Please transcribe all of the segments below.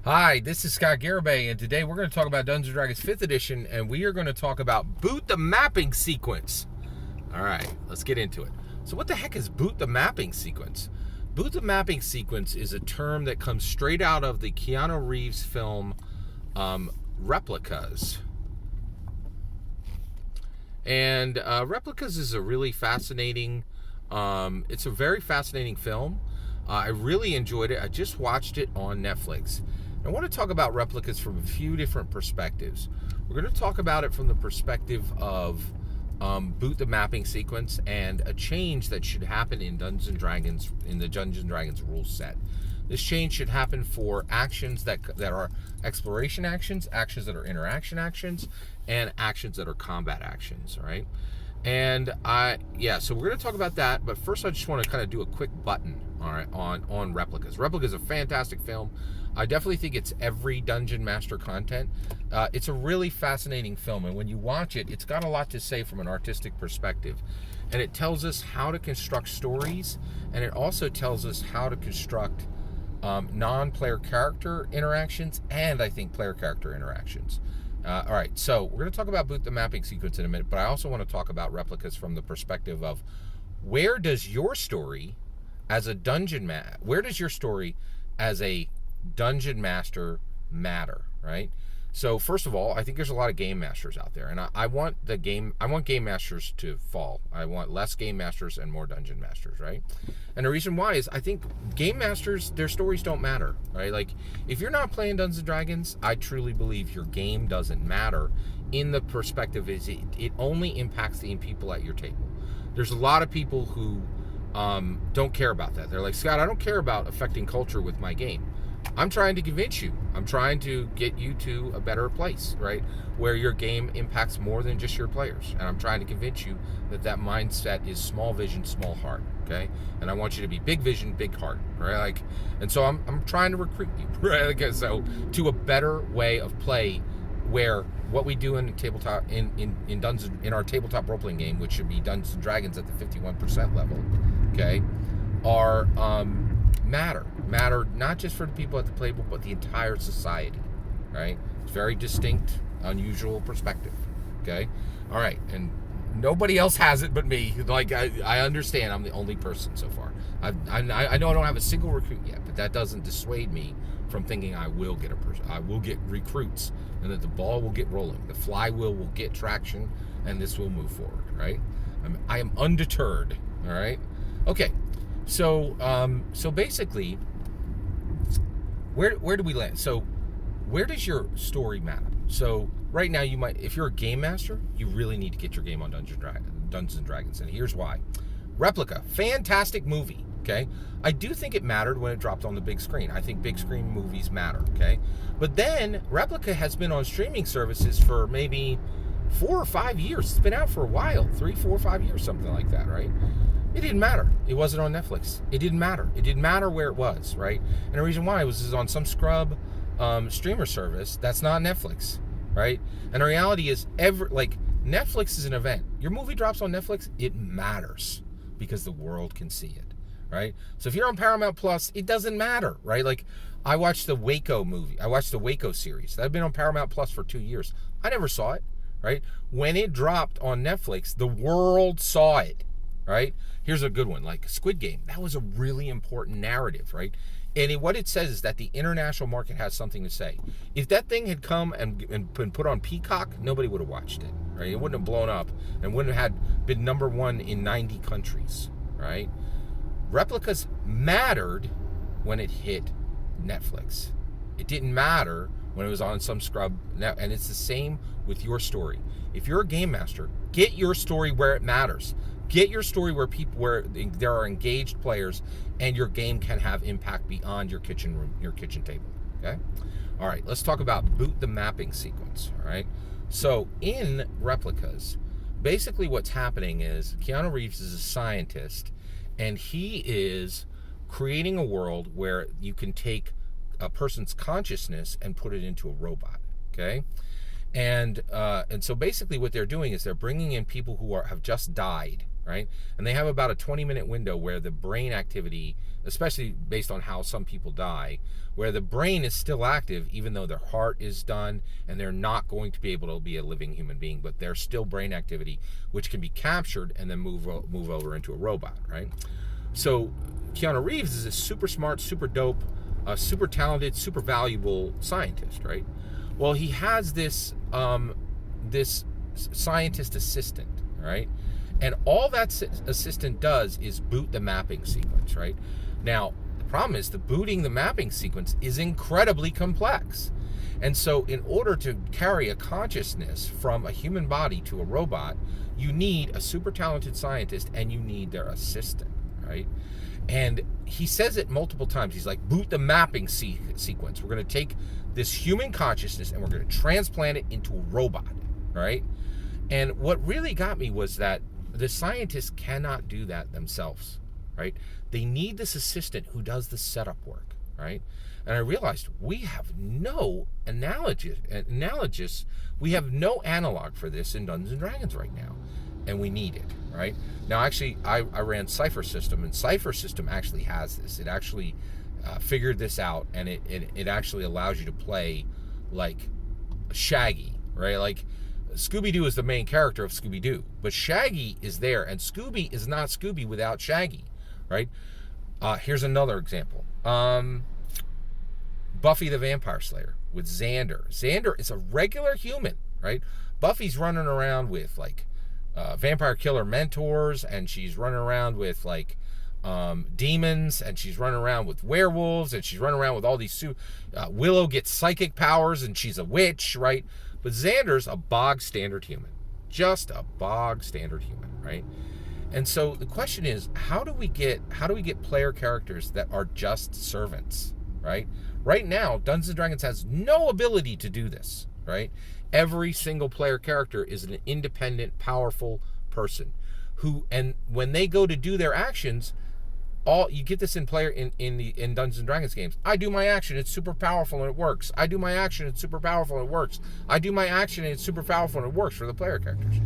Hi, this is Scott Garibay, and today we're going to talk about Dungeons & Dragons 5th Edition, and we are going to talk about Boot the Mapping Sequence. All right, let's get into it. So what the heck is Boot the Mapping Sequence? Boot the Mapping Sequence is a term that comes straight out of the Keanu Reeves film Replicas. And Replicas is a really fascinating, it's a very fascinating film. I really enjoyed it. I just watched it on Netflix. I want to talk about Replicas from a few different perspectives. We're going to talk about it from the perspective of Boot the Mapping Sequence and a change that should happen in Dungeons & Dragons, in the Dungeons & Dragons rule set. This change should happen for actions that are exploration actions, actions that are interaction actions, and actions that are combat actions, all right? And so we're going to talk about that, but first I just want to kind of do a quick button, all right, on Replicas. Replicas is a fantastic film. I definitely think it's every Dungeon Master content. It's a really fascinating film, and when you watch it, it's got a lot to say from an artistic perspective. And it tells us how to construct stories, and it also tells us how to construct non-player character interactions, and I think player character interactions. All right, so we're going to talk about Boot the Mapping Sequence in a minute, but I also want to talk about Replicas from the perspective of where does your story as a dungeon master matter, right? So first of all, I think there's a lot of game masters out there, and I want game masters to fall. I want less game masters and more dungeon masters, right? And the reason why is I think game masters, their stories don't matter, right? Like, if you're not playing Dungeons & Dragons, I truly believe your game doesn't matter in the perspective is it only impacts the people at your table. There's a lot of people who don't care about that. They're like, Scott, I don't care about affecting culture with my game. I'm trying to convince you. I'm trying to get you to a better place, right? Where your game impacts more than just your players. And I'm trying to convince you that mindset is small vision, small heart, okay? And I want you to be big vision, big heart, right? Like, and so I'm trying to recruit you, right? Like, so to a better way of play where what we do in tabletop in our tabletop role-playing game, which should be Dungeons & Dragons at the 51% level, okay, are matter not just for the people at the table, but the entire society, right? It's very distinct, unusual perspective, okay? All right, and nobody else has it but me. Like, I understand I'm the only person so far. I know I don't have a single recruit yet, but that doesn't dissuade me from thinking I will get recruits, and that the ball will get rolling, the flywheel will get traction, and this will move forward, right? I am undeterred, all right? Okay, so basically, where do we land? So where does your story matter? So right now, if you're a game master, you really need to get your game on Dungeons & Dragons, and here's why. Replica, fantastic movie, okay? I do think it mattered when it dropped on the big screen. I think big screen movies matter, okay? But then Replica has been on streaming services for maybe 4 or 5 years. It's been out for a while, 3, 4, 5 years, something like that, right? It didn't matter. It wasn't on Netflix. It didn't matter. It didn't matter where it was, right? And the reason why was on some scrub streamer service that's not Netflix, right? And the reality is, Netflix is an event. Your movie drops on Netflix, it matters because the world can see it, right? So if you're on Paramount Plus, it doesn't matter, right? Like, I watched the Waco movie. I watched the Waco series. That's been on Paramount Plus for 2 years. I never saw it, right? When it dropped on Netflix, the world saw it, right? Here's a good one, like Squid Game. That was a really important narrative, right? And what it says is that the international market has something to say. If that thing had come and been put on Peacock, nobody would have watched it, right? It wouldn't have blown up and wouldn't have been number one in 90 countries, right? Replicas mattered when it hit Netflix. It didn't matter when it was on some scrub. And it's the same with your story. If you're a game master, get your story where it matters. Get your story where there are engaged players, and your game can have impact beyond your kitchen room, your kitchen table. Okay. All right. Let's talk about Boot the Mapping Sequence. All right. So in Replicas, basically what's happening is Keanu Reeves is a scientist, and he is creating a world where you can take a person's consciousness and put it into a robot. Okay. And so basically what they're doing is they're bringing in people who have just died, right? And they have about a 20-minute window where the brain activity, especially based on how some people die, where the brain is still active even though their heart is done and they're not going to be able to be a living human being, but there's still brain activity which can be captured and then move over into a robot, right? So Keanu Reeves is a super smart, super dope, super talented, super valuable scientist, right? Well, he has this this scientist assistant, right? And all that assistant does is boot the mapping sequence, right? Now, the problem is the booting the mapping sequence is incredibly complex. And so in order to carry a consciousness from a human body to a robot, you need a super talented scientist and you need their assistant, right? And he says it multiple times. He's like, boot the mapping sequence. We're going to take this human consciousness and we're going to transplant it into a robot, right? And what really got me was that the scientists cannot do that themselves, right? They need this assistant who does the setup work, right? And I realized we have no analogous, we have no analog for this in Dungeons & Dragons right now. And we need it, right? Now, actually, I ran Cypher System, and Cypher System actually has this. It actually figured this out, and it actually allows you to play like Shaggy, right? Like Scooby-Doo is the main character of Scooby-Doo, but Shaggy is there, and Scooby is not Scooby without Shaggy, right? Here's another example. Buffy the Vampire Slayer with Xander. Xander is a regular human, right? Buffy's running around with like vampire killer mentors, and she's running around with like demons, and she's running around with werewolves, and she's running around with all these Willow gets psychic powers and she's a witch, right? But Xander's a bog standard human, just a bog standard human, right? And so the question is, how do we get player characters that are just servants, right? Right now, Dungeons & Dragons has no ability to do this, right? Every single player character is an independent, powerful person who, and when they go to do their actions, you get this in Dungeons & Dragons games. I do my action, it's super powerful and it works. I do my action, it's super powerful and it works. I do my action and it's super powerful and it works for the player characters.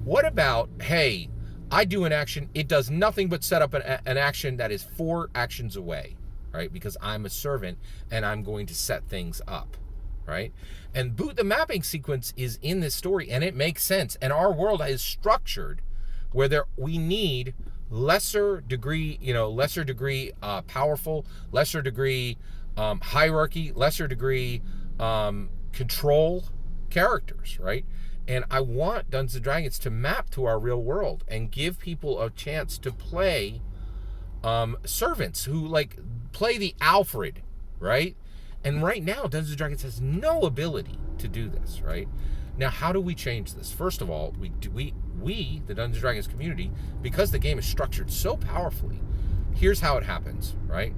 What about, hey, I do an action, it does nothing but set up an action that is 4 actions away, right? Because I'm a servant and I'm going to set things up, right? And boot the mapping sequence is in this story, and it makes sense. And our world is structured where we need lesser degree powerful, lesser degree hierarchy, lesser degree control characters, right? And I want Dungeons & Dragons to map to our real world and give people a chance to play servants who like play the Alfred, right? And right now, Dungeons & Dragons has no ability to do this, right? Now, how do we change this? First of all, we the Dungeons & Dragons community, because the game is structured so powerfully, here's how it happens, right?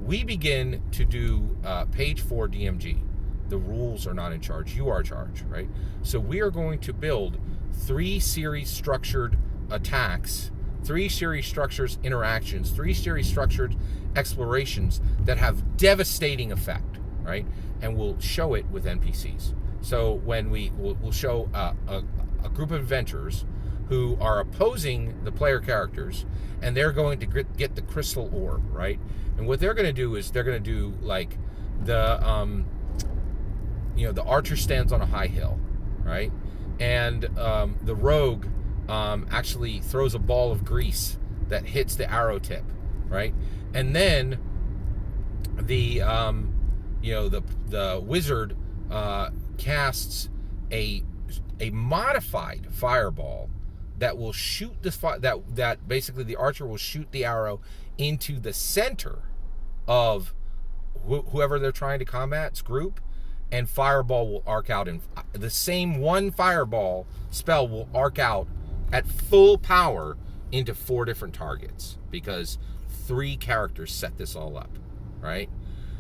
We begin to do page 4 DMG. The rules are not in charge. You are in charge, right? So we are going to build 3 series structured attacks, 3 series structures interactions, 3 series structured explorations that have devastating effect, right? And we'll show it with NPCs. So when we'll show a group of adventurers who are opposing the player characters, and they're going to get the crystal orb, right? And what they're going to do is they're going to do like the archer stands on a high hill, right? And the rogue actually throws a ball of grease that hits the arrow tip, right? And then the wizard casts a modified fireball that will shoot that basically the archer will shoot the arrow into the center of whoever they're trying to combat's group, and fireball will arc out, and the same one fireball spell will arc out at full power into 4 different targets, because 3 characters set this all up, right?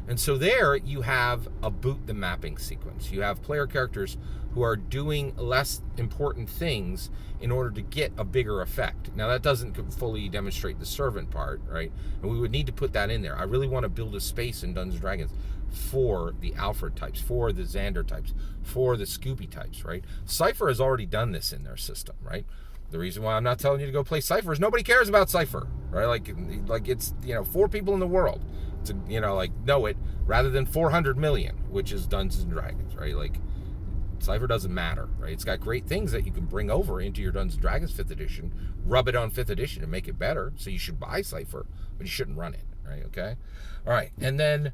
And so there you have a boot the mapping sequence. You have player characters who are doing less important things in order to get a bigger effect. Now, that doesn't fully demonstrate the servant part, right? And we would need to put that in there. I really want to build a space in Dungeons & Dragons for the Alfred types, for the Xander types, for the Scooby types, right? Cypher has already done this in their system, right? The reason why I'm not telling you to go play Cypher is nobody cares about Cypher, right? Like it's 4 people in the world to know it, rather than 400 million, which is Dungeons and Dragons, right? Like Cypher doesn't matter, right? It's got great things that you can bring over into your Dungeons and Dragons 5th edition, rub it on 5th edition and make it better. So you should buy Cypher, but you shouldn't run it, right? Okay, all right, and then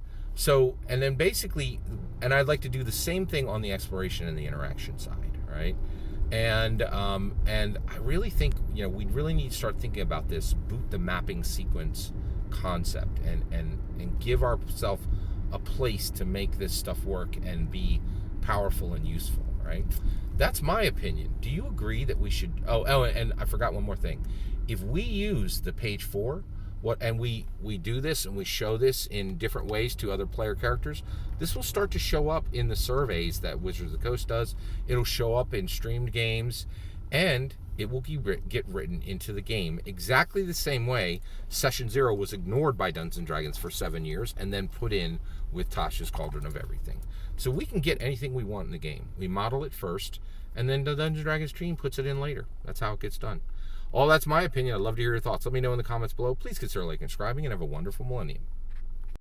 basically, and I'd like to do the same thing on the exploration and the interaction side, right? And I really think we really need to start thinking about this boot the mapping sequence concept and give ourselves a place to make this stuff work and be powerful and useful, right? That's my opinion. Do you agree that we should? Oh, and I forgot one more thing. If we use the page 4, and we do this and we show this in different ways to other player characters, this will start to show up in the surveys that Wizards of the Coast does. It'll show up in streamed games, and it will get written into the game exactly the same way Session 0 was ignored by Dungeons and Dragons for 7 years and then put in with Tasha's Cauldron of Everything. So we can get anything we want in the game. We model it first, and then the Dungeons and Dragons team puts it in later. That's how it gets done. All that's my opinion. I'd love to hear your thoughts. Let me know in the comments below. Please consider liking and subscribing, and have a wonderful millennium.